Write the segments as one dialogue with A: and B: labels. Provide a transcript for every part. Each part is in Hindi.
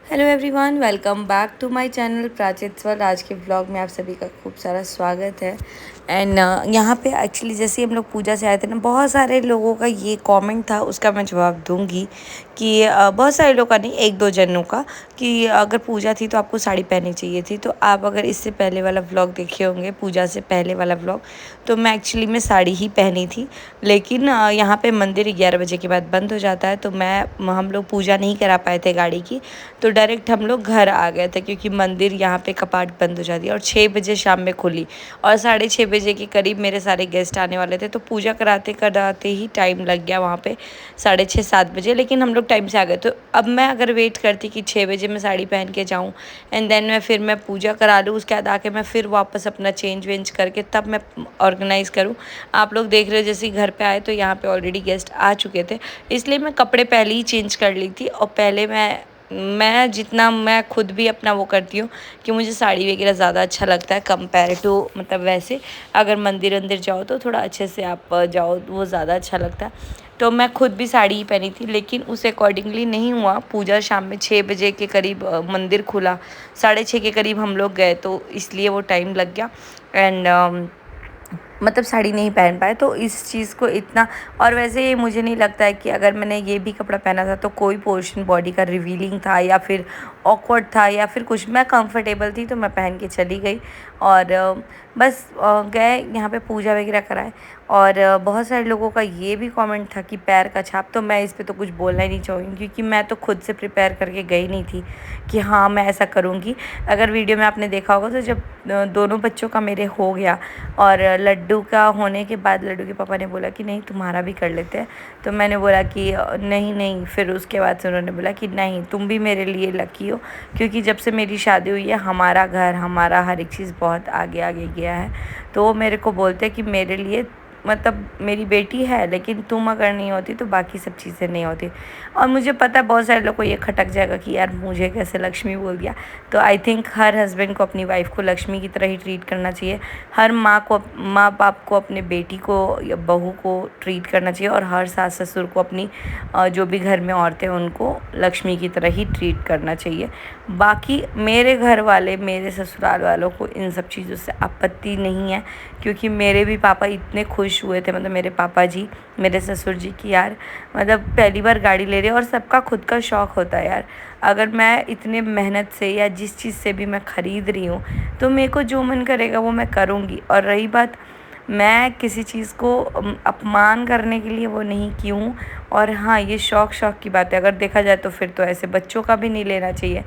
A: Hello everyone, welcome back to my channel Prachit Swar. आज के व्लॉग में आप सभी का खूब सारा स्वागत है। एंड यहाँ पे एक्चुअली जैसे ही हम लोग पूजा से आए थे ना, बहुत सारे लोगों का ये कमेंट था, उसका मैं जवाब दूंगी कि बहुत सारे लोगों का नहीं, एक दो जनों का, कि अगर पूजा थी तो आपको साड़ी पहननी चाहिए थी। तो आप अगर इससे पहले वाला व्लॉग देखे होंगे, पूजा से पहले वाला व्लॉग, तो मैं एक्चुअली में साड़ी ही पहनी थी। लेकिन यहाँ पे मंदिर 11 बजे के बाद बंद हो जाता है, तो हम लोग पूजा नहीं करा पाए थे गाड़ी की, तो डायरेक्ट हम लोग घर आ गए थे क्योंकि मंदिर यहाँ पे कपाट बंद हो जाती है और 6 बजे शाम में खुली, और 6:30 बजे के करीब मेरे सारे गेस्ट आने वाले थे। तो पूजा कराते कराते ही टाइम लग गया वहाँ पे 6:30-7 बजे, लेकिन हम लोग टाइम से आ गए। तो अब मैं अगर वेट करती कि 6 बजे मैं साड़ी पहन के जाऊँ एंड देन मैं पूजा करा लूँ, उसके बाद आके मैं फिर वापस अपना चेंज वेंज करके तब मैं ऑर्गेनाइज़ करूँ। आप लोग देख रहे हो जैसे घर पे आए तो यहाँ पे ऑलरेडी गेस्ट आ चुके थे, इसलिए मैं कपड़े पहले ही चेंज कर ली थी। और पहले मैं जितना मैं खुद भी अपना वो करती हूँ कि मुझे साड़ी वगैरह ज़्यादा अच्छा लगता है कंपेयर टू, मतलब वैसे अगर मंदिर अंदर जाओ तो थोड़ा अच्छे से आप जाओ, वो ज़्यादा अच्छा लगता है। तो मैं खुद भी साड़ी ही पहनी थी, लेकिन उस अकॉर्डिंगली नहीं हुआ। पूजा शाम में 6 बजे के करीब मंदिर खुला, 6:30 के करीब हम लोग गए, तो इसलिए वो टाइम लग गया। एंड मतलब साड़ी नहीं पहन पाए, तो इस चीज़ को इतना। और वैसे ये मुझे नहीं लगता है कि अगर मैंने ये भी कपड़ा पहना था तो कोई पोर्शन बॉडी का रिवीलिंग था या फिर ऑकवर्ड था या फिर कुछ। मैं कंफर्टेबल थी तो मैं पहन के चली गई, और बस गए यहाँ पे पूजा वगैरह कराए। और बहुत सारे लोगों का ये भी कमेंट था कि पैर का छाप, तो मैं इस पे तो कुछ बोलना ही नहीं चाहूँगी क्योंकि मैं तो खुद से प्रिपेयर करके गई नहीं थी कि हाँ मैं ऐसा करूँगी। अगर वीडियो में आपने देखा होगा तो जब दोनों बच्चों का मेरे हो गया और लड्डू का होने के बाद लड्डू के पापा ने बोला कि नहीं तुम्हारा भी कर लेते हैं, तो मैंने बोला कि नहीं नहीं। फिर उसके बाद से उन्होंने बोला कि नहीं तुम भी मेरे लिए लकी हो, क्योंकि जब से मेरी शादी हुई है हमारा घर, हमारा हर एक चीज़ बहुत आगे आगे गया है। तो वो मेरे को बोलते कि मेरे लिए, मतलब मेरी बेटी है लेकिन तुम अगर नहीं होती तो बाकी सब चीज़ें नहीं होती। और मुझे पता है बहुत सारे लोग को ये खटक जाएगा कि यार मुझे कैसे लक्ष्मी बोल दिया। तो आई थिंक हर हस्बैंड को अपनी वाइफ को लक्ष्मी की तरह ही ट्रीट करना चाहिए। हर माँ बाप को अपने बेटी को या बहू को ट्रीट करना चाहिए, और हर सास ससुर को अपनी जो भी घर में औरतें हैं उनको लक्ष्मी की तरह ही ट्रीट करना चाहिए। बाकी मेरे घर वाले, मेरे ससुराल वालों को इन सब चीज़ों से आपत्ति नहीं है, क्योंकि मेरे भी पापा इतने खुश हुए थे, मतलब मेरे पापा जी, मेरे ससुर जी, की यार मतलब पहली बार गाड़ी ले रहे हैं। और सबका खुद का शौक़ होता है यार। अगर मैं इतने मेहनत से या जिस चीज़ से भी मैं ख़रीद रही हूँ तो मेरे को जो मन करेगा वो मैं करूँगी। और रही बात, मैं किसी चीज़ को अपमान करने के लिए वो नहीं की हूँ। और हाँ, ये शौक़ की बात है। अगर देखा जाए तो फिर तो ऐसे बच्चों का भी नहीं लेना चाहिए।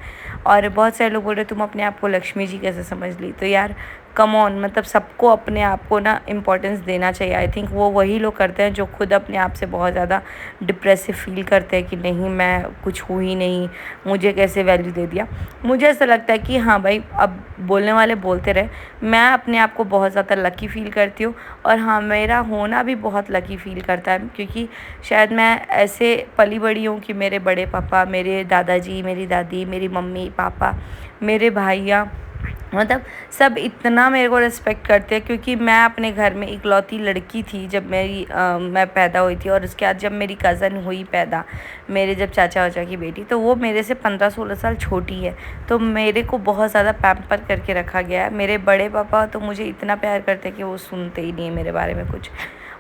A: और बहुत सारे लोग बोल रहे तुम अपने आप को लक्ष्मी जी कैसे समझ ली, तो यार कम ऑन, मतलब सबको अपने आप को ना इम्पोर्टेंस देना चाहिए। आई थिंक वो वही लोग करते हैं जो खुद अपने आप से बहुत ज़्यादा डिप्रेसिव फील करते हैं कि नहीं मैं कुछ हूँ ही नहीं, मुझे कैसे वैल्यू दे दिया। मुझे ऐसा लगता है कि हाँ भाई, अब बोलने वाले बोलते रहे, मैं अपने आप को बहुत ज़्यादा लकी फ़ील करती हूँ। और हाँ, मेरा होना भी बहुत लकी फ़ील करता है, क्योंकि शायद मैं ऐसे पली बड़ी हूँ कि मेरे बड़े पापा, मेरे दादाजी, मेरी दादी, मेरी मम्मी पापा, मेरे भाइयाँ, मतलब सब इतना मेरे को रिस्पेक्ट करते हैं। क्योंकि मैं अपने घर में इकलौती लड़की थी जब मैं पैदा हुई थी। और उसके बाद जब मेरी कज़न हुई पैदा, मेरे जब चाचा वाचा की बेटी, तो वो मेरे से 15-16 साल छोटी है। तो मेरे को बहुत ज़्यादा पैम्पर करके रखा गया है। मेरे बड़े पापा तो मुझे इतना प्यार करते हैं कि वो सुनते ही नहीं है मेरे बारे में कुछ।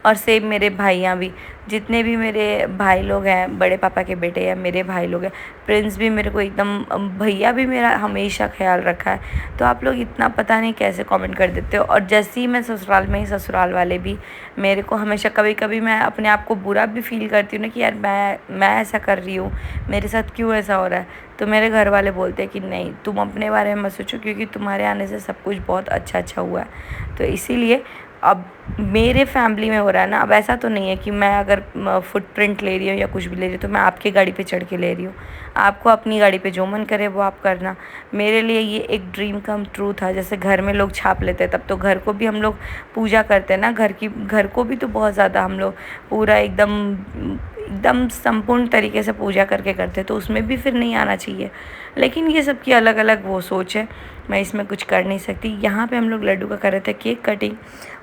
A: और सेम मेरे भाइयाँ भी, जितने भी मेरे भाई लोग हैं, बड़े पापा के बेटे हैं, मेरे भाई लोग हैं, प्रिंस भी मेरे को एकदम, भैया भी मेरा हमेशा ख्याल रखा है। तो आप लोग इतना पता नहीं कैसे कमेंट कर देते हो। और जैसे ही मैं ससुराल में ही, ससुराल वाले भी मेरे को हमेशा, कभी कभी मैं अपने आप को बुरा भी फील करती हूँ ना कि यार मैं ऐसा कर रही हूँ, मेरे साथ क्यों ऐसा हो रहा है। तो मेरे घर वाले बोलते हैं कि नहीं तुम अपने बारे में मत सोचो, क्योंकि तुम्हारे आने से सब कुछ बहुत अच्छा अच्छा हुआ है। तो इसीलिए अब मेरे फैमिली में हो रहा है ना, अब ऐसा तो नहीं है कि मैं अगर फुटप्रिंट ले रही हूँ या कुछ भी ले रही हूँ तो मैं आपके गाड़ी पे चढ़ के ले रही हूँ। आपको अपनी गाड़ी पे जो मन करे वो आप करना। मेरे लिए ये एक ड्रीम कम ट्रू था। जैसे घर में लोग छाप लेते हैं, तब तो घर को भी हम लोग पूजा करते हैं ना, घर को भी तो बहुत ज़्यादा हम लोग पूरा एकदम संपूर्ण तरीके से पूजा करके करते हैं, तो उसमें भी फिर नहीं आना चाहिए। लेकिन ये सब की अलग अलग वो सोच है, मैं इसमें कुछ कर नहीं सकती। यहाँ पे हम लोग लड्डू का कर रहे थे केक कटिंग,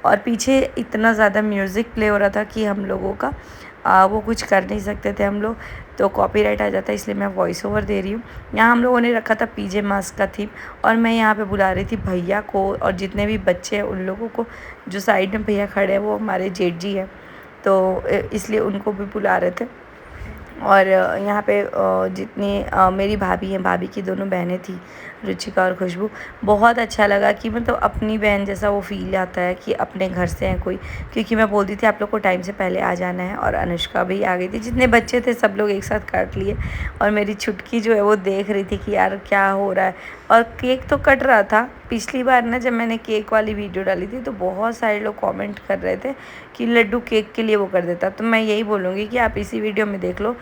A: और पीछे इतना ज़्यादा म्यूज़िक प्ले हो रहा था कि हम लोगों का वो कुछ कर नहीं सकते थे हम लोग। तो कॉपीराइट आ जाता है, इसलिए मैं वॉइस ओवर दे रही हूँ। यहाँ हम लोगों ने रखा था पीजे मास्क का थीम, और मैं यहाँ पे बुला रही थी भैया को, और जितने भी बच्चे हैं उन लोगों को। जो साइड में भैया खड़े हैं वो हमारे जेठ जी हैं, तो इसलिए उनको भी बुला रहे थे। और यहाँ पे जितनी मेरी भाभी हैं, भाभी की दोनों बहनें थी, रुचिका और खुशबू। बहुत अच्छा लगा कि मतलब अपनी बहन जैसा वो फ़ील आता है कि अपने घर से हैं कोई, क्योंकि मैं बोलती थी आप लोग को टाइम से पहले आ जाना है, और अनुष्का भी आ गई थी। जितने बच्चे थे सब लोग एक साथ काट लिए, और मेरी छुटकी जो है वो देख रही थी कि यार क्या हो रहा है। और केक तो कट रहा था। पिछली बार ना जब मैंने केक वाली वीडियो डाली थी तो बहुत सारे लोग कमेंट कर रहे थे कि लड्डू केक के लिए वो कर देता, तो मैं यही बोलूँगी कि आप इसी वीडियो में देख लो,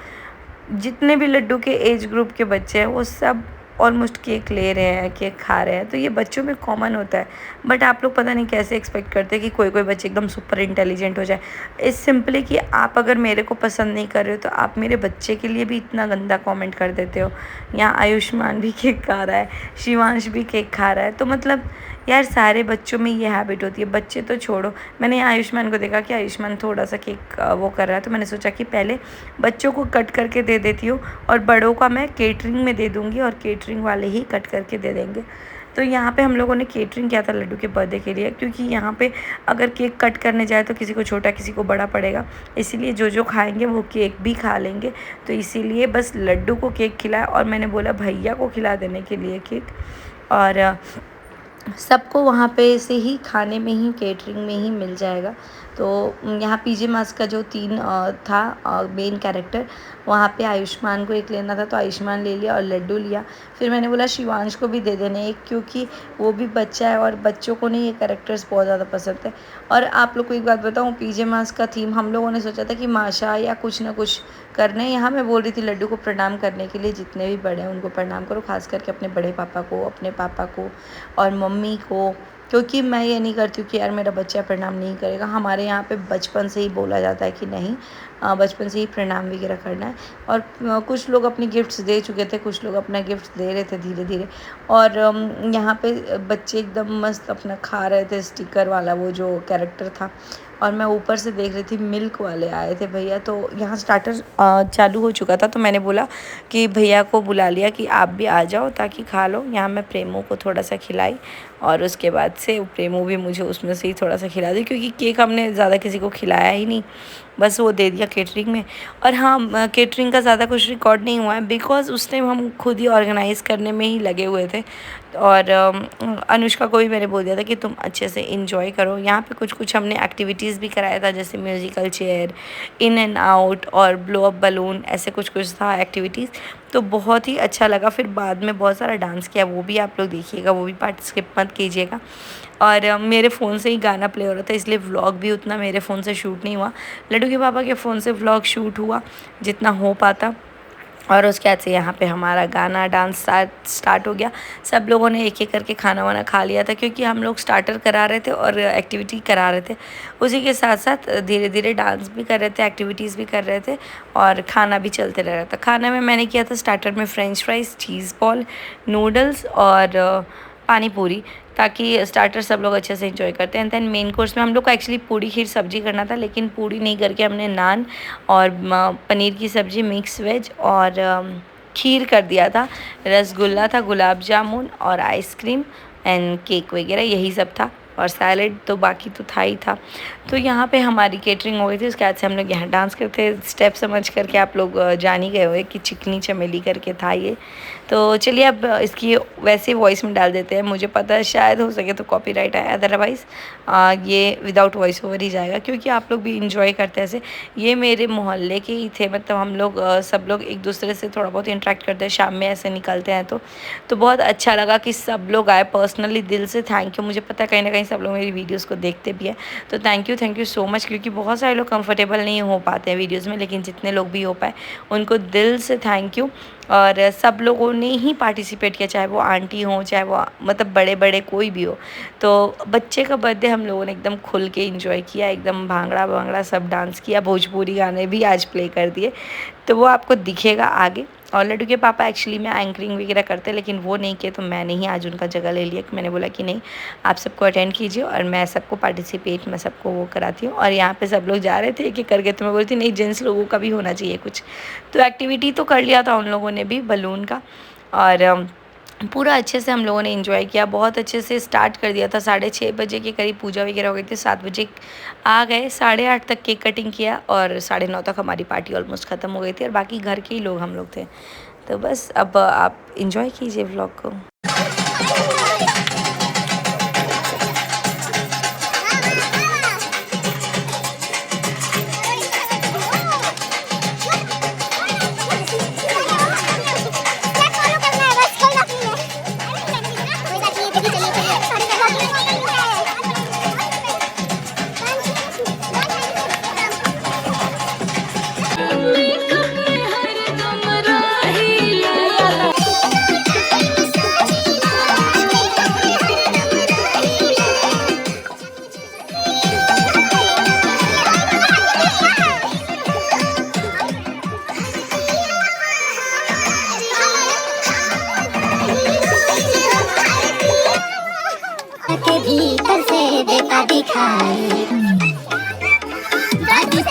A: जितने भी लड्डू के एज ग्रुप के बच्चे हैं वो सब ऑलमोस्ट केक ले रहे हैं, केक खा रहे हैं। तो ये बच्चों में कॉमन होता है, बट आप लोग पता नहीं कैसे एक्सपेक्ट करते हैं कि कोई कोई बच्चे एकदम सुपर इंटेलिजेंट हो जाए। इस सिंपली कि आप अगर मेरे को पसंद नहीं कर रहे हो तो आप मेरे बच्चे के लिए भी इतना गंदा कमेंट कर देते हो। यहाँ आयुष्मान भी केक खा रहा है, शिवांश भी केक खा रहा है, तो मतलब यार सारे बच्चों में ये हैबिट होती है। बच्चे तो छोड़ो, मैंने आयुष्मान को देखा कि आयुष्मान थोड़ा सा केक वो कर रहा है, तो मैंने सोचा कि पहले बच्चों को कट करके दे देती हूँ, और बड़ों का मैं केटरिंग में दे दूँगी, और केटरिंग वाले ही कट करके दे देंगे। तो यहाँ पे हम लोगों ने केटरिंग किया था लड्डू के बर्थडे के लिए, क्योंकि यहाँ पे अगर केक कट करने जाए तो किसी को छोटा किसी को बड़ा पड़ेगा, इसीलिए जो जो खाएंगे वो केक भी खा लेंगे। तो इसीलिए बस लड्डू को केक खिलाया, और मैंने बोला भैया को खिला देने के लिए केक। और सबको वहाँ पे से ही खाने में ही, केटरिंग में ही मिल जाएगा। तो यहाँ पीजे मास्क का जो 3 था मेन कैरेक्टर, वहाँ पे आयुष्मान को एक लेना था तो आयुष्मान ले लिया और लड्डू लिया। फिर मैंने बोला शिवांश को भी दे देने एक, क्योंकि वो भी बच्चा है और बच्चों को नहीं ये कैरेक्टर्स बहुत ज़्यादा पसंद है। और आप लोग को एक बात बताऊँ, पीजे मास्क का थीम हम लोगों ने सोचा था कि माशा या कुछ ना कुछ करने। यहाँ मैं बोल रही थी लड्डू को प्रणाम करने के लिए, जितने भी बड़े हैं उनको प्रणाम करो, खास करके अपने बड़े पापा को, अपने पापा को और मम्मी को, क्योंकि मैं ये नहीं करती हूँ कि यार मेरा बच्चा प्रणाम नहीं करेगा। हमारे यहाँ पे बचपन से ही बोला जाता है कि नहीं, बचपन से ही प्रणाम वगैरह करना है। और कुछ लोग अपनी गिफ्ट्स दे चुके थे, कुछ लोग अपना गिफ्ट दे रहे थे धीरे धीरे। और यहाँ पे बच्चे एकदम मस्त अपना खा रहे थे स्टिकर वाला वो जो कैरेक्टर था, और मैं ऊपर से देख रही थी मिल्क वाले आए थे भैया। तो यहाँ स्टार्टर चालू हो चुका था, तो मैंने बोला कि भैया को बुला लिया कि आप भी आ जाओ ताकि खा लो। यहाँ मैं प्रेमो को थोड़ा सा खिलाई, और उसके बाद से प्रेमो भी मुझे उसमें से ही थोड़ा सा खिला दी, क्योंकि केक हमने ज़्यादा किसी को खिलाया ही नहीं, बस वो दे दिया केटरिंग में। और हाँ, केटरिंग का ज़्यादा कुछ रिकॉर्ड नहीं हुआ है, बिकॉज़ उस टाइम हम खुद ही ऑर्गेनाइज़ करने में ही लगे हुए थे। और अनुष्का को भी मैंने बोल दिया था कि तुम अच्छे से इंजॉय करो। यहाँ पे कुछ कुछ हमने एक्टिविटीज़ भी कराया था, जैसे musical chair, in and out और ब्लो अप बलून, ऐसे कुछ कुछ था एक्टिविटीज़। तो बहुत ही अच्छा लगा। फिर बाद में बहुत सारा डांस किया, वो भी आप लोग देखिएगा, वो भी पार्ट स्किप मत कीजिएगा। और मेरे फ़ोन से ही गाना प्ले हो रहा था, इसलिए व्लॉग भी उतना मेरे फ़ोन से शूट नहीं हुआ। लड्डू के पापा के फ़ोन से व्लॉग शूट हुआ जितना हो पाता। और उसके बाद से यहाँ पे हमारा गाना डांस स्टार्ट हो गया। सब लोगों ने एक एक करके खाना वाना खा लिया था, क्योंकि हम लोग स्टार्टर करा रहे थे और एक्टिविटी करा रहे थे। उसी के साथ साथ धीरे धीरे डांस भी कर रहे थे, एक्टिविटीज़ भी कर रहे थे, और खाना भी चलते रह रहा था। खाना में मैंने किया था स्टार्टर में फ्रेंच फ्राइज़, चीज़ बॉल, नूडल्स और पानी पूरी, ताकि स्टार्टर सब लोग अच्छे से एंजॉय करते हैं। दैन मेन कोर्स में हम लोग को एक्चुअली पूड़ी खीर सब्जी करना था, लेकिन पूड़ी नहीं करके हमने नान और पनीर की सब्ज़ी, मिक्स वेज और खीर कर दिया था। रसगुल्ला था, गुलाब जामुन और आइसक्रीम एंड केक वगैरह, यही सब था। और सैलेड तो बाकी तो था ही था। तो यहाँ पे हमारी केटरिंग हो गई थी। उसके बाद से हम लोग यहाँ डांस करते, स्टेप समझ करके आप लोग जान ही गए हुए कि चिकनी चमेली करके था ये। तो चलिए अब इसकी वैसे वॉइस में डाल देते हैं। मुझे पता है शायद हो सके तो कॉपीराइट आए, अदरवाइज़ ये विदाउट वॉइस ओवर ही जाएगा, क्योंकि आप लोग भी इंजॉय करते हैं ऐसे। ये मेरे मोहल्ले के ही थे, मतलब हम लोग सब लोग एक दूसरे से थोड़ा बहुत इंटरेक्ट करते हैं, शाम में ऐसे निकलते हैं। तो बहुत अच्छा लगा कि सब लोग आए। पर्सनली दिल से थैंक यू। मुझे पता है कहीं ना कहीं सब लोग मेरी वीडियोज़ को देखते भी हैं, तो थैंक यू सो मच, क्योंकि बहुत सारे लोग कंफर्टेबल नहीं हो पाते हैं वीडियोज़ में, लेकिन जितने लोग भी हो पाए उनको दिल से थैंक यू। और सब लोगों ने ही पार्टिसिपेट किया, चाहे वो आंटी हो, चाहे वो मतलब बड़े बड़े कोई भी हो। तो बच्चे का बर्थडे हम लोगों ने एकदम खुल के एंजॉय किया, एकदम भांगड़ा भांगड़ा सब डांस किया, भोजपुरी गाने भी आज प्ले कर दिए, तो वो आपको दिखेगा आगे। और लड्डू के पापा एक्चुअली में एंकरिंग वगैरह करते, लेकिन वो नहीं किए, तो मैंने ही आज उनका जगह ले लिया। मैंने बोला कि नहीं, आप सबको अटेंड कीजिए और मैं सबको पार्टिसिपेट, मैं सबको वो कराती हूँ। और यहाँ पे सब लोग जा रहे थे कि करके, तो मैं बोलती नहीं, जेंट्स लोगों का भी होना चाहिए कुछ। तो एक्टिविटी तो कर लिया था उन लोगों ने भी बलून का, और पूरा अच्छे से हम लोगों ने एंजॉय किया। बहुत अच्छे से स्टार्ट कर दिया था, 6:30 बजे के करीब पूजा वगैरह हो गई थी। 7 बजे आ गए, 8:30 तक केक कटिंग किया और 9:30 तक हमारी पार्टी ऑलमोस्ट ख़त्म हो गई थी। और बाकी घर के ही लोग हम लोग थे। तो बस अब आप इंजॉय कीजिए व्लॉग को।
B: के भीतर से देता दिखाई दादी